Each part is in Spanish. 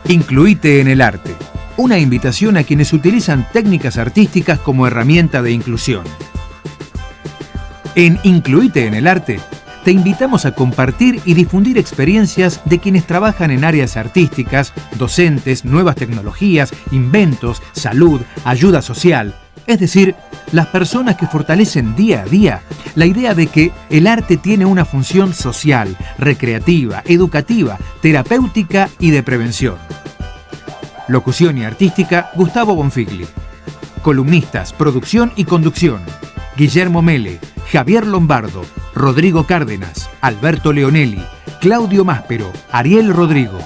Incluite en el arte. Una invitación a quienes utilizan técnicas artísticas como herramienta de inclusión. En Incluite en el arte, te invitamos a compartir y difundir experiencias de quienes trabajan en áreas artísticas, docentes, nuevas tecnologías, inventos, salud, ayuda social. Es decir, las personas que fortalecen día a día la idea de que el arte tiene una función social, recreativa, educativa, terapéutica y de prevención. Locución y artística, Gustavo Bonfigli. Columnistas, producción y conducción, Guillermo Mele, Javier Lombardo, Rodrigo Cárdenas, Alberto Leonelli, Claudio Máspero, Ariel Rodrigo.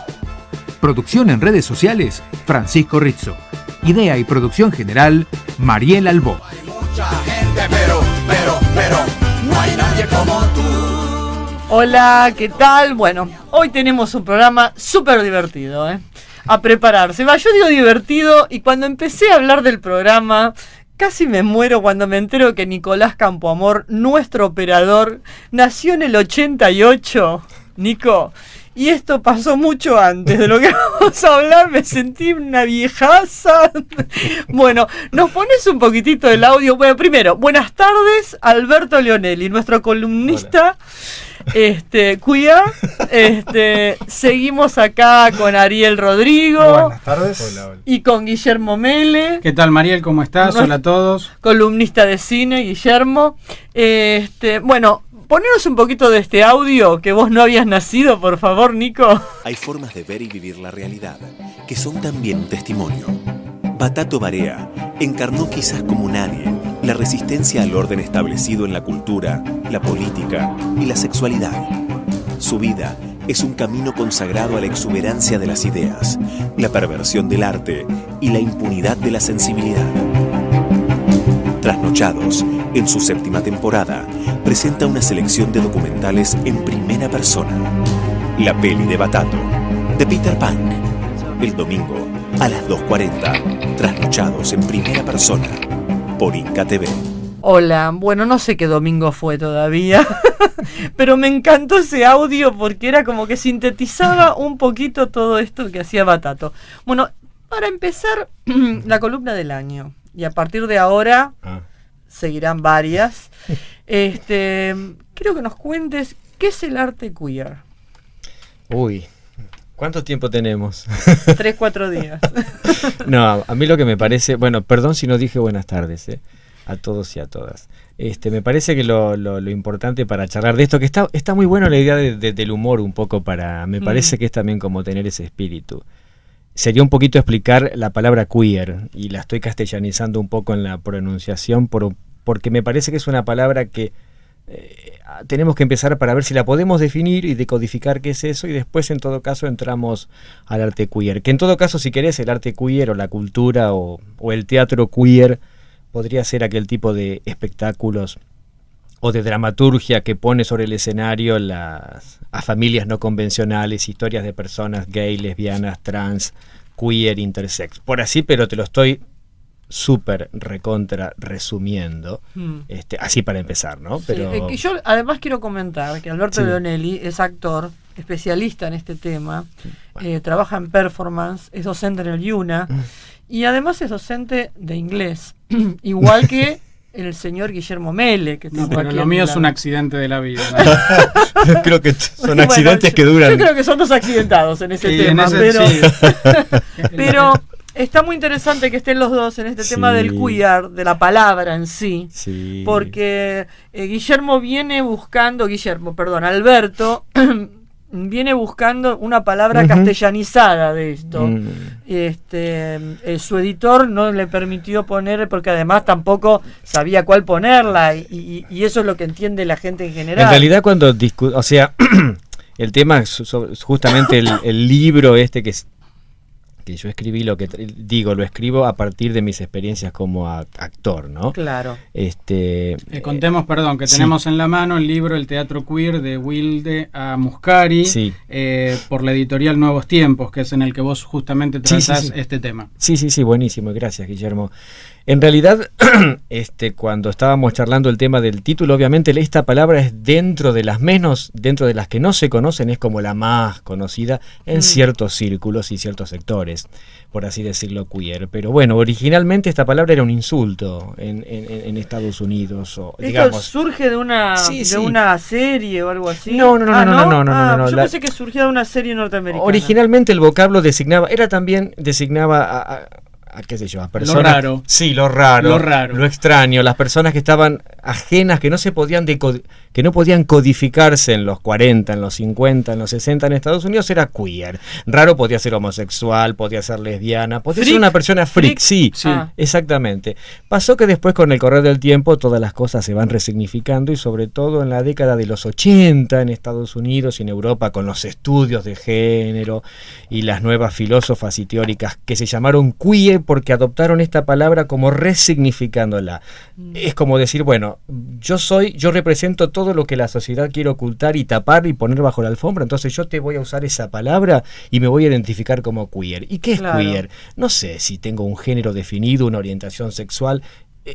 Producción en redes sociales, Francisco Rizzo. Idea y producción general, Mariel Albó. Hay mucha gente, pero no hay nadie como tú. Hola, ¿qué tal? Bueno, hoy tenemos un programa súper divertido, A prepararse. Yo digo divertido y cuando empecé a hablar del programa, casi me muero cuando me entero que Nicolás Campoamor, nuestro operador, nació en el 88, Nico. Y esto pasó mucho antes de lo que vamos a hablar, me sentí una viejaza. Bueno, ¿nos pones un poquitito el audio? Bueno, primero, buenas tardes, Alberto Leonelli, nuestro columnista queer. Seguimos acá con Ariel Rodrigo. Buenas tardes. Hola. Y con Guillermo Mele. ¿Qué tal, Mariel? ¿Cómo estás? Hola a todos. Columnista de cine, Guillermo. Bueno, poneros un poquito de este audio, que vos no habías nacido, por favor, Nico. Hay formas de ver y vivir la realidad que son también un testimonio. Batato Barea encarnó quizás como nadie la resistencia al orden establecido en la cultura, la política y la sexualidad. Su vida es un camino consagrado a la exuberancia de las ideas, la perversión del arte y la impunidad de la sensibilidad. Trasnochados, en su 7ª temporada, presenta una selección de documentales en primera persona. La peli de Batato, de Peter Punk. El domingo, a las 2:40, Trasnochados en primera persona, por Inca TV. Hola, bueno, no sé qué domingo fue todavía, pero me encantó ese audio porque era como que sintetizaba un poquito todo esto que hacía Batato. Bueno, para empezar, la columna del año. Y a partir de ahora seguirán varias. Quiero que nos cuentes qué es el arte queer. Uy, ¿cuánto tiempo tenemos? 3-4 días. No, a mí lo que me parece, bueno, perdón si no dije buenas tardes, a todos y a todas. Me parece que lo importante para charlar de esto, que está muy bueno la idea del humor un poco me parece que es también como tener ese espíritu. Sería un poquito explicar la palabra queer, y la estoy castellanizando un poco en la pronunciación, porque me parece que es una palabra que tenemos que empezar para ver si la podemos definir y decodificar qué es eso, y después en todo caso entramos al arte queer, que en todo caso, si querés, el arte queer o la cultura o el teatro queer podría ser aquel tipo de espectáculos o de dramaturgia que pone sobre el escenario a familias no convencionales, historias de personas gay, lesbianas, trans, queer, intersex. Por así, pero te lo estoy súper recontra resumiendo, así para empezar, ¿no? Pero sí, yo además quiero comentar que Alberto Leonelli es actor, especialista en este tema, trabaja en performance, es docente en el IUNA y además es docente de inglés, igual que el señor Guillermo Mele, que no, pero lo mío es un accidente de la vida, ¿no? Creo que son accidentes que duran. Yo creo que son dos accidentados en ese tema, pero está muy interesante que estén los dos en este tema del queer, de la palabra en sí, porque Alberto viene buscando una palabra castellanizada de esto. Su editor no le permitió poner, porque además tampoco sabía cuál ponerla, y eso es lo que entiende la gente en general. En realidad cuando el tema justamente el libro que que yo escribí lo escribo a partir de mis experiencias como actor, ¿no? Claro. Contemos, perdón, que tenemos en la mano el libro El Teatro Queer de Wilde a Muscari, por la editorial Nuevos Tiempos, que es en el que vos justamente tratás este tema. Sí, buenísimo, gracias, Guillermo. En realidad, cuando estábamos charlando el tema del título, obviamente esta palabra es dentro de las que no se conocen, es como la más conocida en ciertos círculos y ciertos sectores, por así decirlo, queer. Pero bueno, originalmente esta palabra era un insulto en Estados Unidos. ¿Esto surge de una serie o algo así? No. Yo pensé que surgía de una serie norteamericana. Originalmente el vocablo designaba a qué sé yo, a personas. Lo raro. Sí, lo raro. Lo extraño, las personas que estaban ajenas, que no podían codificarse en los 40, en los 50, en los 60 en Estados Unidos, era queer. Raro podía ser homosexual, podía ser lesbiana, podía ser una persona freak. Sí, exactamente. Pasó que después, con el correr del tiempo, todas las cosas se van resignificando, y sobre todo en la década de los 80 en Estados Unidos y en Europa, con los estudios de género y las nuevas filósofas y teóricas que se llamaron queer, porque adoptaron esta palabra como resignificándola. Es como decir, bueno, yo represento todo lo que la sociedad quiere ocultar y tapar y poner bajo la alfombra, entonces yo te voy a usar esa palabra y me voy a identificar como queer. ¿Y qué es queer? No sé si tengo un género definido, una orientación sexual.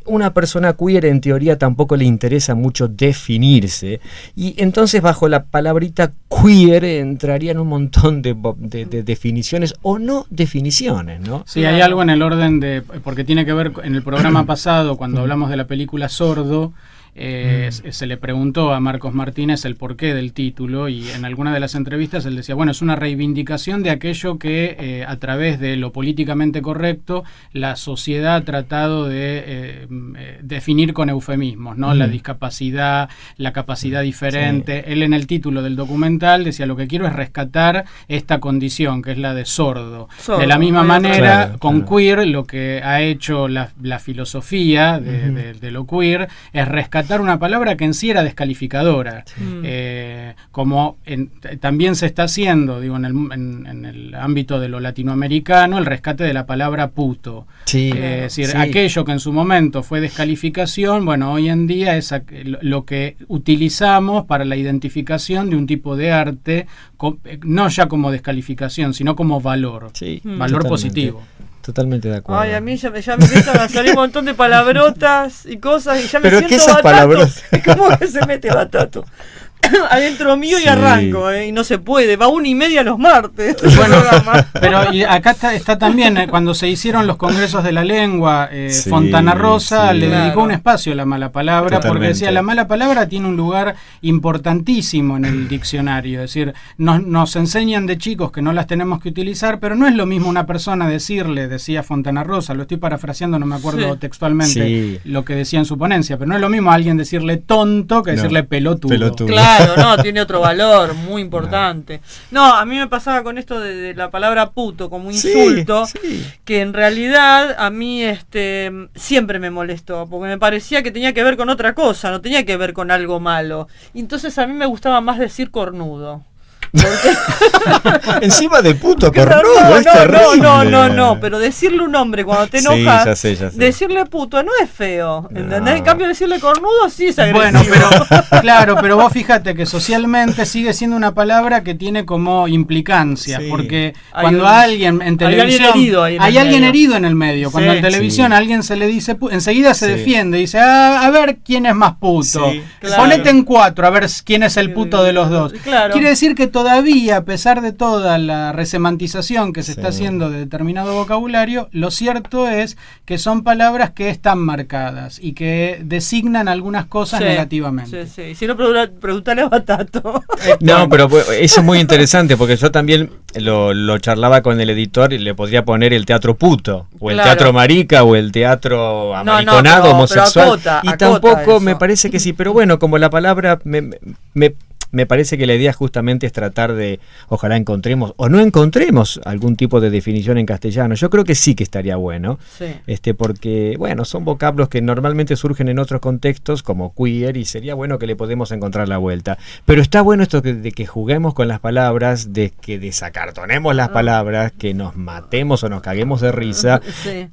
Una persona queer en teoría tampoco le interesa mucho definirse, y entonces bajo la palabrita queer entrarían un montón de definiciones o no definiciones, ¿no? Sí, hay algo en el orden porque tiene que ver en el programa pasado, cuando hablamos de la película Sordo. Se le preguntó a Marcos Martínez el porqué del título, y en alguna de las entrevistas él decía, bueno, es una reivindicación de aquello que a través de lo políticamente correcto la sociedad ha tratado de definir con eufemismos, ¿no? La discapacidad, la capacidad diferente. Él en el título del documental decía, lo que quiero es rescatar esta condición, que es la de sordo. De la misma manera, con queer, lo que ha hecho la filosofía de lo queer es rescatar una palabra que en sí era descalificadora, como también se está haciendo, digo, en el ámbito de lo latinoamericano, el rescate de la palabra puto. Es decir, aquello que en su momento fue descalificación, bueno, hoy en día es lo que utilizamos para la identificación de un tipo de arte, no ya como descalificación, sino como valor, valor positivo. Totalmente de acuerdo. Ay, a mí ya me empiezan a salir un montón de palabrotas y cosas, y ya me siento ¿qué esas palabras? ¿Cómo que se mete Batato adentro mío y arranco? Y no se puede, va 1:30 los martes. Bueno, pero y acá está también, cuando se hicieron los congresos de la lengua, Fontana Rosa le dedicó un espacio a la mala palabra. Totalmente. Porque decía, la mala palabra tiene un lugar importantísimo en el diccionario, es decir, nos enseñan de chicos que no las tenemos que utilizar, pero no es lo mismo una persona decía Fontana Rosa, lo estoy parafraseando, no me acuerdo textualmente lo que decía en su ponencia, pero no es lo mismo a alguien decirle tonto que decirle pelotudo. Claro, no, tiene otro valor muy importante. No, a mí me pasaba con esto de la palabra puto como insulto, que en realidad a mí siempre me molestó, porque me parecía que tenía que ver con otra cosa, no tenía que ver con algo malo. Y entonces a mí me gustaba más decir cornudo. Encima de puto, cornudo, no, pero decirle un hombre cuando te enojas, ya sé. decirle puto no es feo, ¿entendés? En cambio decirle cornudo sí es agresivo. Bueno, pero vos fíjate que socialmente sigue siendo una palabra que tiene como implicancias, porque cuando a alguien en televisión hay alguien herido en el medio, cuando en televisión a alguien se le dice enseguida se defiende, dice, a ver quién es más puto, ponete en 4 a ver quién es el puto de los dos. Quiere decir que todavía, a pesar de toda la resemantización que se está haciendo de determinado vocabulario, lo cierto es que son palabras que están marcadas y que designan algunas cosas negativamente. Si no, preguntale a Batato. No, pero eso es muy interesante, porque yo también lo charlaba con el editor y le podría poner el teatro puto, o el teatro marica, o el teatro amariconado, homosexual. Pero y tampoco eso. Me parece que sí, pero bueno, como la palabra me me parece que la idea justamente es tratar de, ojalá encontremos o no encontremos algún tipo de definición en castellano. Yo creo que sí que estaría bueno, porque, bueno, son vocablos que normalmente surgen en otros contextos como queer y sería bueno que le podemos encontrar la vuelta. Pero está bueno esto de que juguemos con las palabras, de que desacartonemos las palabras, que nos matemos o nos caguemos de risa.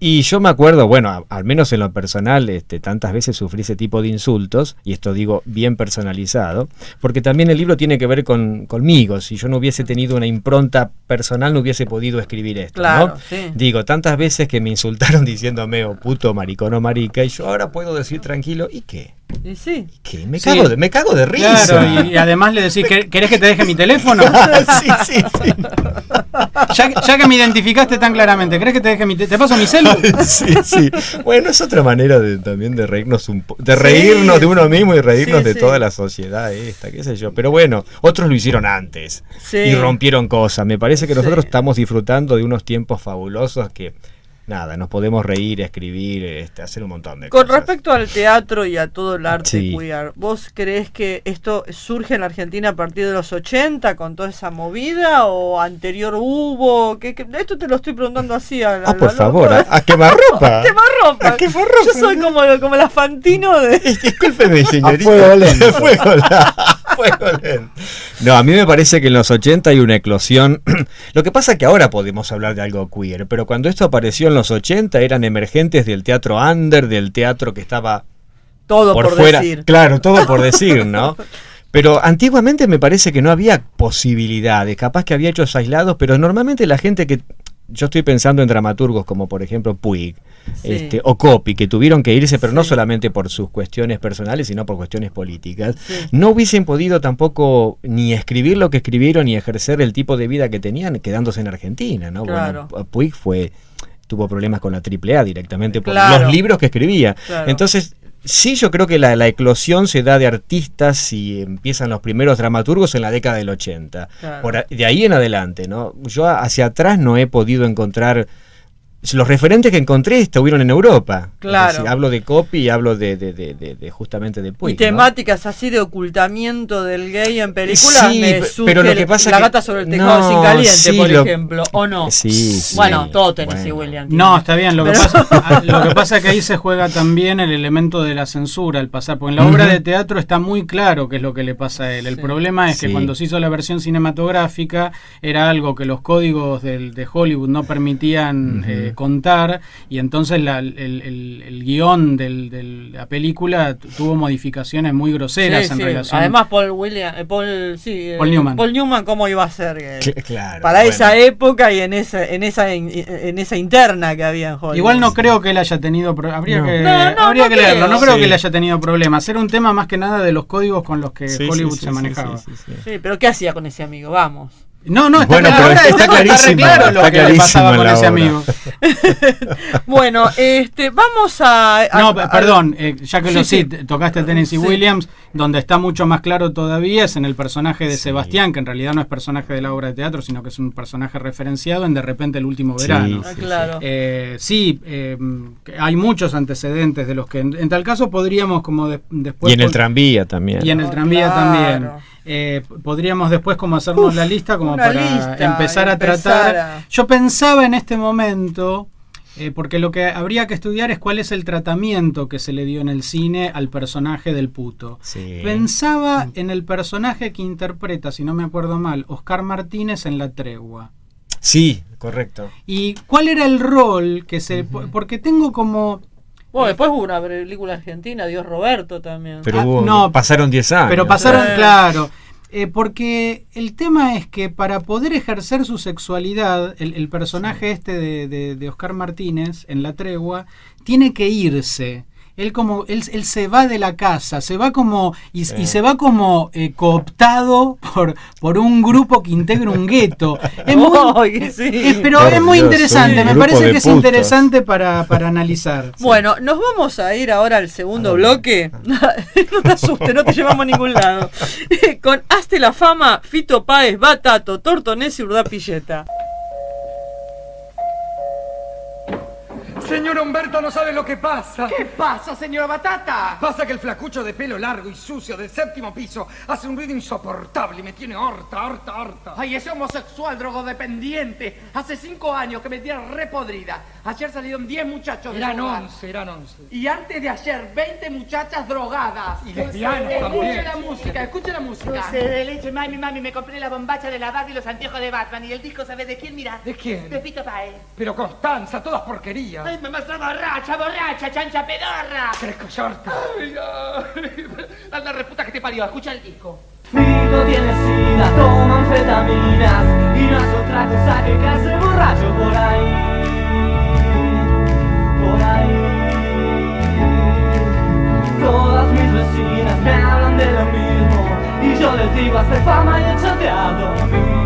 Y yo me acuerdo, bueno, al menos en lo personal, tantas veces sufrí ese tipo de insultos, y esto digo bien personalizado, porque también el libro tiene que ver conmigo. Si yo no hubiese tenido una impronta personal, no hubiese podido escribir esto, claro, ¿no? Digo, tantas veces que me insultaron diciéndome o puto, maricón o marica, y yo ahora puedo decir tranquilo, ¿y qué? ¿Y sí? ¿Y qué? Me cago de risa. Claro, y además le decís, ¿querés que te deje mi teléfono? Sí. Ya que me identificaste tan claramente, ¿querés que te deje ¿te paso mi celu? Sí. Bueno, es otra manera también de reírnos reírnos de uno mismo y reírnos de toda la sociedad esta, qué sé yo. Pero bueno, otros lo hicieron antes y rompieron cosas. Me parece que nosotros estamos disfrutando de unos tiempos fabulosos que nada, nos podemos reír, escribir, hacer un montón de cosas. Con respecto al teatro y a todo el arte queer, ¿vos creés que esto surge en la Argentina a partir de los 80 con toda esa movida o anterior hubo? Esto te lo estoy preguntando así por favor, a quemarropa. ¿A quemarropa? Yo soy como la Fantino de... Discúlpeme, señorita. Fuego lento. No, a mí me parece que en los 80 hay una eclosión. Lo que pasa es que ahora podemos hablar de algo queer, pero cuando esto apareció en los 80 eran emergentes del teatro under, del teatro que estaba todo por fuera. Decir. Claro, todo por decir, ¿no? Pero antiguamente me parece que no había posibilidades, capaz que había hechos aislados, pero normalmente la gente que... Yo estoy pensando en dramaturgos como por ejemplo Puig o Coppi, que tuvieron que irse, pero no solamente por sus cuestiones personales, sino por cuestiones políticas. No hubiesen podido tampoco ni escribir lo que escribieron ni ejercer el tipo de vida que tenían quedándose en Argentina, ¿no? Claro. Bueno, Puig tuvo problemas con la AAA directamente por los libros que escribía. Claro. Entonces, sí, yo creo que la eclosión se da de artistas y empiezan los primeros dramaturgos en la década del 80. Claro. De ahí en adelante, ¿no? Yo hacia atrás no he podido encontrar... Los referentes que encontré estuvieron en Europa. Claro. Es decir, hablo de Coppi y hablo de justamente de Puig. Y temáticas, ¿no?, así de ocultamiento del gay en películas. Pero lo que pasa La gata sobre el tejado sin caliente, por ejemplo, ¿o no? Sí. Bueno, todo Tennessee Williams. No, está bien. Lo que pasa es que ahí se juega también el elemento de la censura, el pasar. Porque en la obra de teatro está muy claro qué es lo que le pasa a él. El problema es que cuando se hizo la versión cinematográfica era algo que los códigos de Hollywood no permitían contar, y entonces el guión de la película tuvo modificaciones muy groseras en relación. Además Paul Newman, ¿cómo iba a ser? Para esa época y en esa interna que había en Hollywood. Igual no creo que él haya tenido habría que leerlo. No creo que él haya tenido problemas. Era un tema más que nada de los códigos con los que Hollywood se manejaba. Sí, pero ¿qué hacía con ese amigo? Vamos. No, está clarísimo lo que le pasaba con ese amigo. Bueno, vamos a... perdón, ya que tocaste a Tennessee Williams, donde está mucho más claro todavía es en el personaje de Sebastián, que en realidad no es personaje de la obra de teatro, sino que es un personaje referenciado en De repente el último verano. Claro. Hay muchos antecedentes de los que en tal caso podríamos como después... Y en el tranvía también. Podríamos después como hacernos la lista como para empezar a tratar. Yo pensaba en este momento, porque lo que habría que estudiar es cuál es el tratamiento que se le dio en el cine al personaje del puto. Pensaba en el personaje que interpreta, si no me acuerdo mal, Oscar Martínez en La Tregua. Sí, correcto. ¿Y cuál era el rol que se... Porque tengo como... Bueno, después hubo una película argentina, Dios Roberto también. Pero pasaron 10 años. Pero pasaron, claro. Porque el tema es que para poder ejercer su sexualidad, el personaje de Oscar Martínez en La Tregua tiene que irse. Él se va de la casa, se va como y se va como cooptado por un grupo que integra un gueto. Es muy interesante, me parece que es interesante para analizar. Bueno, nos vamos a ir ahora al segundo bloque. No te asustes, no te llevamos a ningún lado. Con Hazte la Fama, Fito Páez, Batato, Tortonés y Urdapilleta. Señor Humberto, no sabe lo que pasa. ¿Qué pasa, señora Batata? Pasa que el flacucho de pelo largo y sucio del 7º piso hace un ruido insoportable y me tiene harta. Ay, ese homosexual drogodependiente. Hace 5 años que me tiene repodrida. Ayer salieron 10 muchachos Eran drogados. 11. Y antes de ayer, 20 muchachas drogadas. Y lesbianas también. Escuche la música. Dulce de leche, mami, me compré la bombacha de la Barbie y los anteojos de Batman. ¿Y el disco sabe de quién? Mira. ¿De quién? De Fito Páez. Pero Constanza, todas porquerías. Ay, mamá está borracha, chancha pedorra. Cresco short. Ay, la reputa que te parió. Escucha el disco. Fito tiene sida, toma anfetaminas y no es otra cosa que quedarse borracho por ahí. Todas mis vecinas me hablan de lo mismo y yo les digo hazte fama y échate a dormir.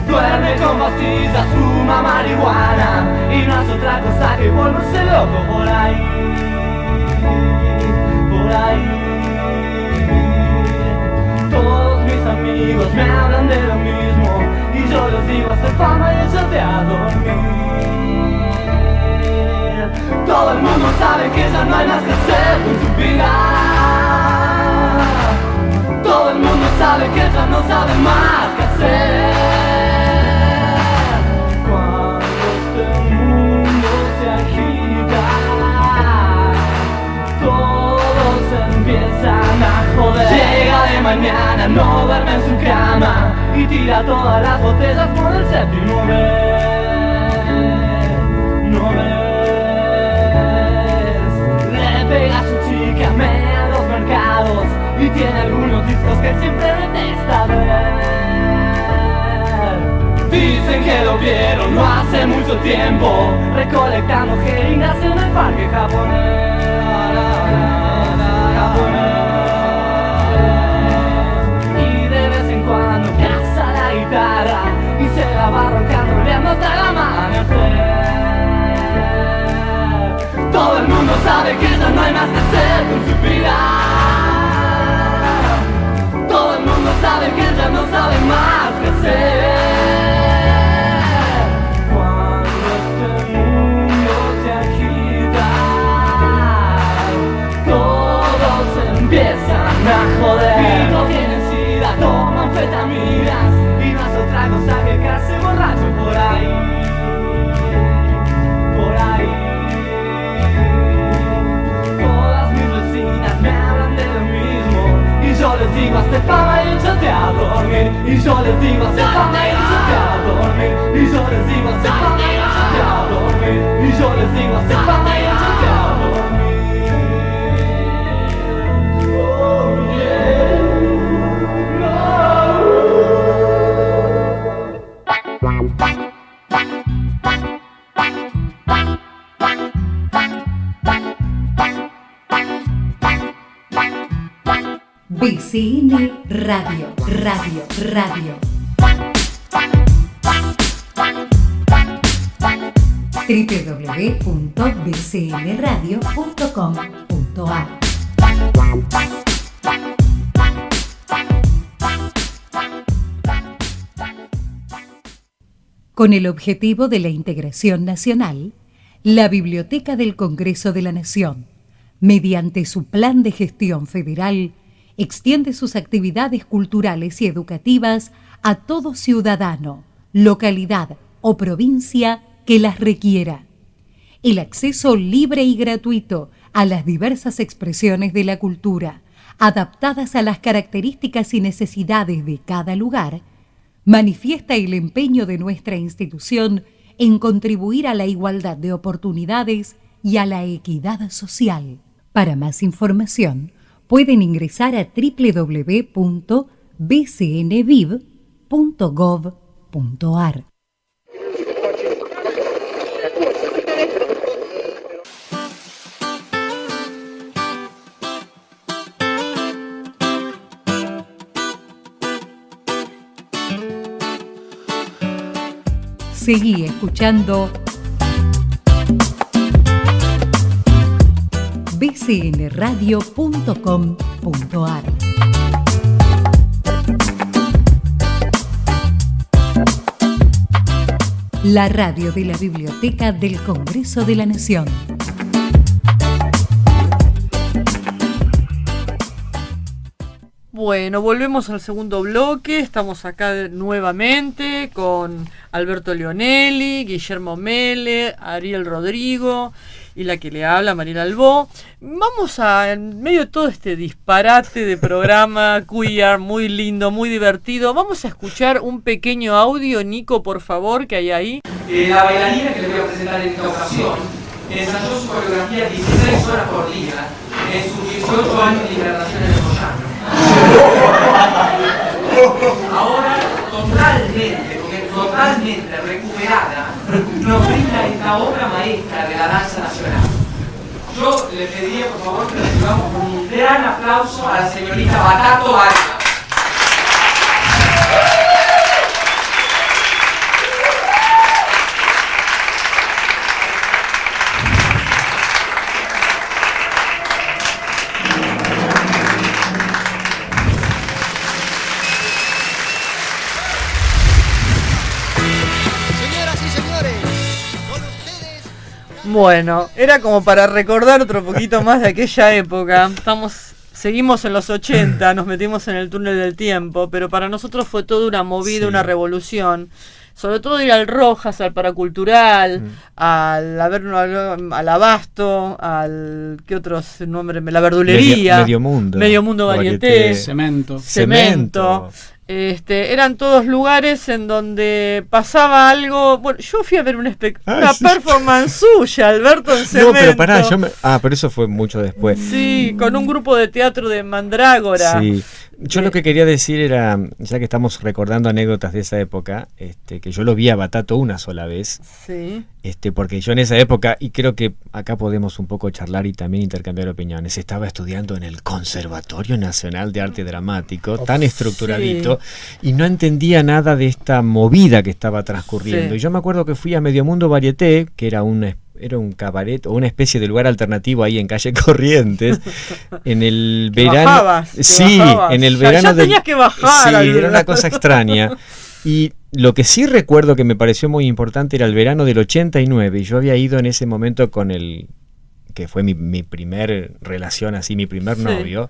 Duerme con pastillas, fuma marihuana y no es otra cosa que volverse loco por ahí. Todos mis amigos me hablan de lo mismo y yo les digo hazte fama y échate a dormir. Todo el mundo sabe que ya no hay más que hacer con su vida. Todo el mundo sabe que ya no sabe más que hacer. Cuando este mundo se agita, todos empiezan a joder. Llega de mañana, no duerme en su cama y tira todas las botellas por el 7º B. No ves, le pega a su chica, mea los mercados y tiene algunos discos que siempre detesta ver. Dicen que lo vieron no hace mucho tiempo, recolectando jeringas en el parque japonés. Y de vez en cuando caza la guitarra y se la va roncando roleando hasta el amanecer. Todo el mundo sabe que ya no hay más que hacer con su vida. Todo el mundo sabe que ya no sabe más que hacer. Cuando este mundo se agita, todos empiezan a joder. Fito tiene sida, toma anfetaminas y no es otra cosa que quedarse borracho por ahí. Yo les digo hazte fama y échate a dormir. Y yo les digo hazte fama y échate a dormir. Y yo les digo hazte fama y échate a dormir. Y yo les digo hazte fama y échate a dormir. Oh yeah. BCN Radio. www.bcnradio.com.ar. Con el objetivo de la integración nacional, la Biblioteca del Congreso de la Nación, mediante su Plan de Gestión Federal, extiende sus actividades culturales y educativas a todo ciudadano, localidad o provincia que las requiera. El acceso libre y gratuito a las diversas expresiones de la cultura, adaptadas a las características y necesidades de cada lugar, manifiesta el empeño de nuestra institución en contribuir a la igualdad de oportunidades y a la equidad social. Para más información, pueden ingresar a www.bcnviv.gov.ar. Seguí escuchando bcnradio.com.ar. la radio de la Biblioteca del Congreso de la Nación. Bueno, volvemos al segundo bloque. Estamos acá nuevamente con Alberto Leonelli, Guillermo Mele, Ariel Rodrigo y la que le habla, Mariela Albó. Vamos en medio de todo este disparate de programa queer, muy lindo, muy divertido, vamos a escuchar un pequeño audio. Nico, por favor, que hay ahí. La bailarina que les voy a presentar en esta ocasión ensayó su coreografía 16 horas por día en sus 18 años de hibernación en el Moyano. Ahora, totalmente recuperada, nos brinda esta obra maestra de la danza nacional. Yo le pediría, por favor, que recibamos con un gran aplauso a la señorita Batato Barea. Bueno, era como para recordar otro poquito más de aquella época. Seguimos en los 80, nos metimos en el túnel del tiempo, pero para nosotros fue toda una movida, sí, una revolución. Sobre todo ir al Rojas, al Paracultural, al Abasto, ¿qué otros nombres? La verdulería. Medio Mundo Varieté. Cemento. Eran todos lugares en donde pasaba algo. Bueno, yo fui a ver una performance suya, Alberto, en Cemento. No, pero pará, pero eso fue mucho después. Sí, con un grupo de teatro de Mandrágora. Sí. Yo lo que quería decir era, ya que estamos recordando anécdotas de esa época, que yo lo vi a Batato una sola vez. Sí. Porque yo en esa época, y creo que acá podemos un poco charlar y también intercambiar opiniones, estaba estudiando en el Conservatorio Nacional de Arte Dramático, tan estructuradito, sí, y no entendía nada de esta movida que estaba transcurriendo. Sí. Y yo me acuerdo que fui a Medio Mundo Varieté, que era un cabaret o una especie de lugar alternativo ahí en calle Corrientes, en el verano. En el verano. Ya tenías que bajar. Sí, era una cosa extraña. Y lo que sí recuerdo que me pareció muy importante era el verano del 89, y yo había ido en ese momento con que fue mi primer relación así, mi primer novio,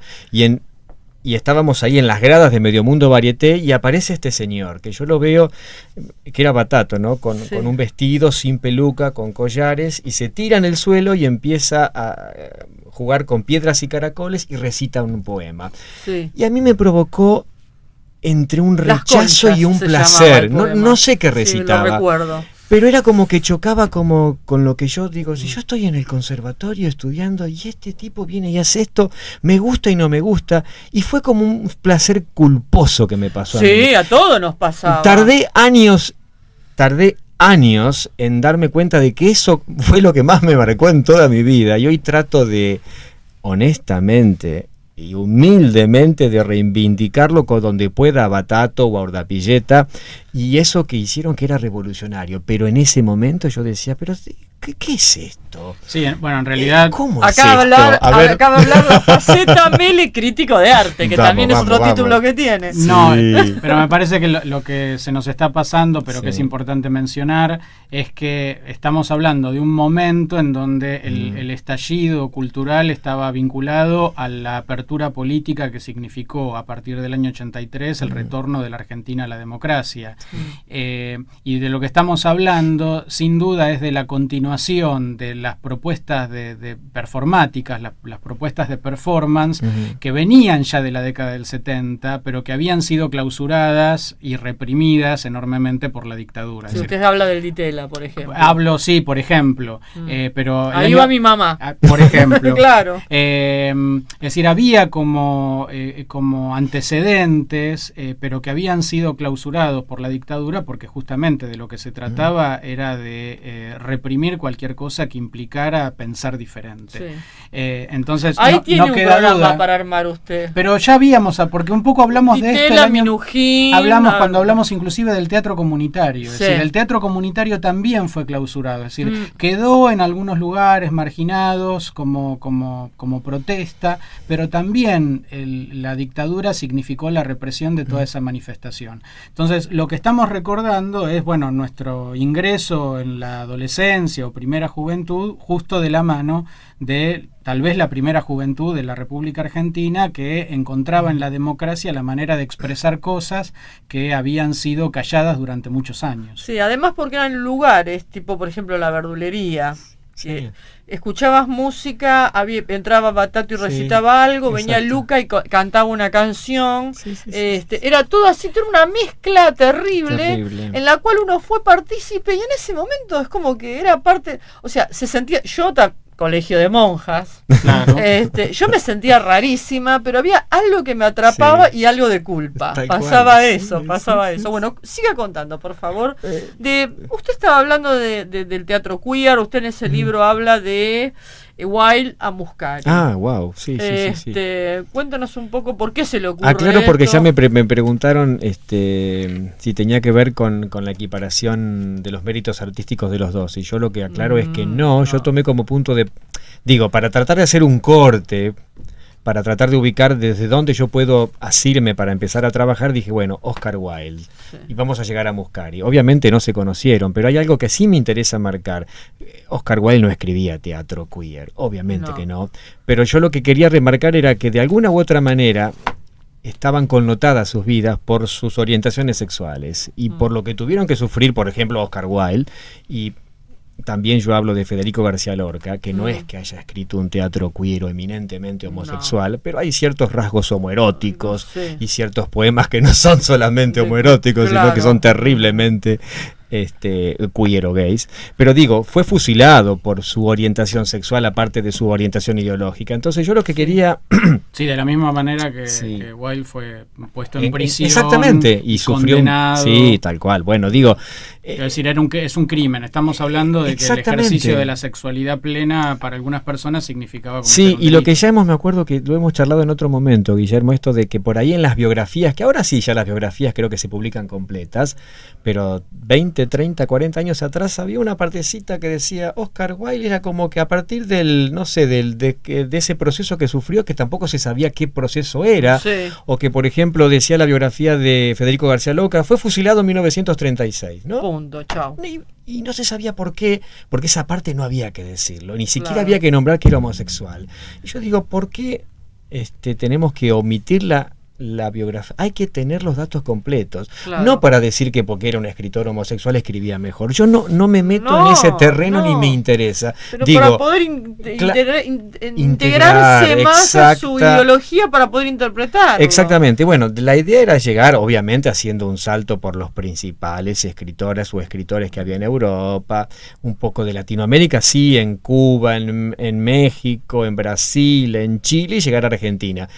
y estábamos ahí en las gradas de Medio Mundo Varieté, y aparece este señor, que yo lo veo, que era Batato, ¿no? Con un vestido, sin peluca, con collares, y se tira en el suelo y empieza a jugar con piedras y caracoles y recita un poema. Sí. Y a mí me provocó entre un rechazo y un placer. No sé qué recitaba. Sí, lo recuerdo. Pero era como que chocaba como con lo que yo digo, si yo estoy en el conservatorio estudiando y este tipo viene y hace esto, me gusta y no me gusta, y fue como un placer culposo que me pasó a mí. Sí, a todos nos pasaba. Tardé años en darme cuenta de que eso fue lo que más me marcó en toda mi vida, y hoy trato de, honestamente y humildemente, de reivindicarlo con donde pueda a Batato o a Urdapilleta, y eso que hicieron que era revolucionario, pero en ese momento yo decía, pero ¿qué es esto? Sí, bueno, en realidad ¿cómo acaba de hablar la faceta Mele crítico de arte, que también es otro título que tiene. No, pero me parece que lo que se nos está pasando, pero que es importante mencionar, es que estamos hablando de un momento en donde el estallido cultural estaba vinculado a la apertura política que significó a partir del año 83 el retorno de la Argentina a la democracia. Y de lo que estamos hablando, sin duda, es de la continuación de las propuestas de performáticas, las propuestas de performance que venían ya de la década del 70, pero que habían sido clausuradas y reprimidas enormemente por la dictadura. Si usted habla del Ditela, por ejemplo. Hablo, sí, por ejemplo. Pero ahí va mi mamá. Por ejemplo. Claro. Es decir, había como antecedentes, pero que habían sido clausurados por la dictadura, porque justamente de lo que se trataba era de reprimir cualquier cosa que implicara pensar diferente. Sí. Entonces, ahí no, tiene no un queda programa duda. para armar usted. Pero ya habíamos, porque un poco hablamos de esto. Ditela, Minujín, cuando hablamos inclusive del teatro comunitario. Es Sí. decir, el teatro comunitario también fue clausurado. Es decir, quedó en algunos lugares marginados como protesta, pero también la dictadura significó la represión de toda esa manifestación. Entonces, lo que estamos recordando es, bueno, nuestro ingreso en la adolescencia o primera juventud, justo de la mano de tal vez la primera juventud de la República Argentina, que encontraba en la democracia la manera de expresar cosas que habían sido calladas durante muchos años. Sí, además porque eran lugares, tipo por ejemplo la verdulería. Sí. Escuchabas música, entraba Batato y recitaba algo, venía Luca y cantaba una canción. Era todo así, era una mezcla terrible en la cual uno fue partícipe, y en ese momento es como que era parte, o sea, se sentía, colegio de monjas, Claro. Yo me sentía rarísima, pero había algo que me atrapaba y algo de culpa. Pasaba eso. Bueno, siga contando, por favor. Usted estaba hablando del teatro queer, usted en ese libro habla de Wilde a Muscari. Ah, wow, sí. Cuéntanos un poco por qué se le ocurre claro, porque esto. ya me preguntaron si tenía que ver con la equiparación de los méritos artísticos de los dos, y yo lo que aclaro es que no, yo tomé como punto de, para tratar de hacer un corte, para tratar de ubicar desde dónde yo puedo asirme para empezar a trabajar, dije, bueno, Oscar Wilde, y vamos a llegar a Muscari. Obviamente no se conocieron, pero hay algo que sí me interesa marcar. Oscar Wilde no escribía teatro queer, obviamente que no, pero yo lo que quería remarcar era que de alguna u otra manera estaban connotadas sus vidas por sus orientaciones sexuales y por lo que tuvieron que sufrir, por ejemplo, Oscar Wilde, y también yo hablo de Federico García Lorca, que no es que haya escrito un teatro queer o eminentemente homosexual, pero hay ciertos rasgos homoeróticos y ciertos poemas que no son solamente homoeróticos, sino que son terriblemente queer o gays. Pero digo, fue fusilado por su orientación sexual, aparte de su orientación ideológica. Entonces yo lo que quería... Sí, de la misma manera que Wilde fue puesto en prisión. Exactamente, y sufrió condenado. Sí, tal cual. Bueno, digo... Es decir, es un crimen. Estamos hablando de que el ejercicio de la sexualidad plena para algunas personas significaba como sí, y lo que ya me acuerdo que lo hemos charlado en otro momento, Guillermo, esto de que por ahí en las biografías, que ahora sí ya las biografías creo que se publican completas, pero 20, 30, 40 años atrás había una partecita que decía Oscar Wilde era como que a partir del, no sé, de ese proceso que sufrió, que tampoco se sabía qué proceso era, o que por ejemplo decía la biografía de Federico García Lorca, fue fusilado en 1936, ¿no? Punto, chao. Y no se sabía por qué, porque esa parte no había que decirlo, ni siquiera había que nombrar que era homosexual. Y yo digo, ¿por qué tenemos que omitir la biografía? Hay que tener los datos completos, no para decir que porque era un escritor homosexual escribía mejor. Yo no me meto en ese terreno ni me interesa. Pero digo, para poder integrarse más a su ideología para poder interpretar. Exactamente. Bueno, la idea era llegar, obviamente, haciendo un salto por los principales escritoras o escritores que había en Europa, un poco de Latinoamérica, sí, en Cuba, en México, en Brasil, en Chile, y llegar a Argentina.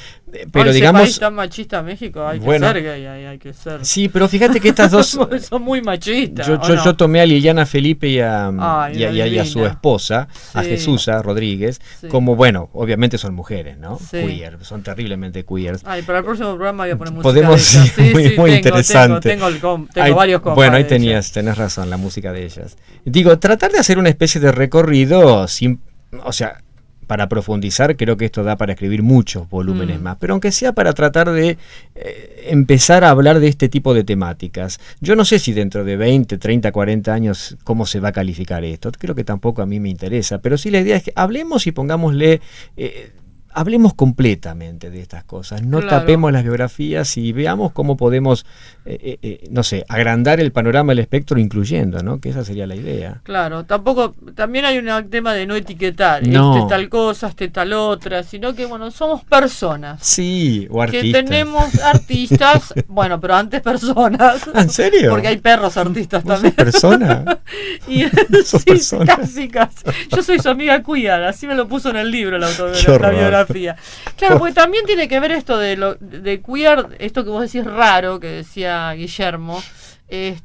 Pero digamos, país tan machista México, hay que ser gay, hay que ser. Sí, pero fíjate que estas dos son muy machistas. Yo tomé a Liliana Felipe y a su esposa, a Jesusa Rodríguez, como, bueno, obviamente son mujeres, ¿no? Queer, son terriblemente queer. Para el próximo programa voy a poner música. Podemos, muy interesante. Tengo varios compas. Bueno, ahí tenés razón, la música de ellas. Digo, tratar de hacer una especie de recorrido sin, o sea, para profundizar, creo que esto da para escribir muchos volúmenes más, pero aunque sea para tratar de empezar a hablar de este tipo de temáticas. Yo no sé si dentro de 20, 30, 40 años cómo se va a calificar esto, creo que tampoco a mí me interesa, pero sí la idea es que hablemos y pongámosle... hablemos completamente de estas cosas, no tapemos las biografías y veamos cómo podemos, no sé, agrandar el panorama, el espectro, incluyendo, ¿no? Que esa sería la idea. Claro, también hay un tema de no etiquetar, tal cosa, tal otra, sino que, bueno, somos personas. Sí, o artistas. Que tenemos artistas, bueno, pero antes personas. ¿En serio? Porque hay perros artistas ¿Vos también. sos persona? Sí, persona? Casi. Yo soy su amiga queer, así me lo puso en el libro la biografía. Claro, porque también tiene que ver esto de queer, esto que vos decís raro, que decía Guillermo,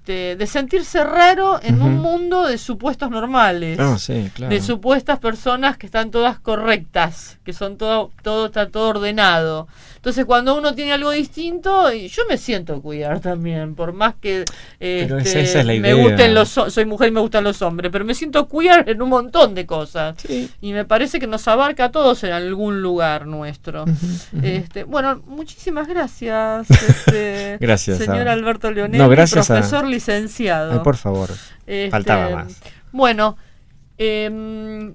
de sentirse raro en un mundo de supuestos normales, sí, claro. de supuestas personas que están todas correctas, que son todo está todo ordenado. Entonces cuando uno tiene algo distinto, yo me siento queer también, por más que esa es la me idea. gusten soy mujer y me gustan los hombres, pero me siento queer en un montón de cosas. Sí. Y me parece que nos abarca a todos en algún lugar nuestro. Bueno, muchísimas gracias, gracias, señor Alberto Leonelli, no, gracias profesor licenciado. Ay, por favor, faltaba más. Bueno,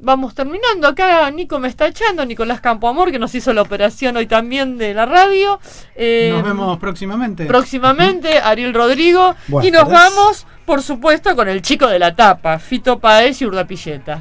vamos terminando. Acá Nico me está echando, Nicolás Campoamor, que nos hizo la operación hoy también de la radio. Nos vemos próximamente. Próximamente, Ariel Rodrigo. Buenas y nos tardes. vamos, por supuesto, con el chico de la tapa, Fito Páez y Urdapilleta.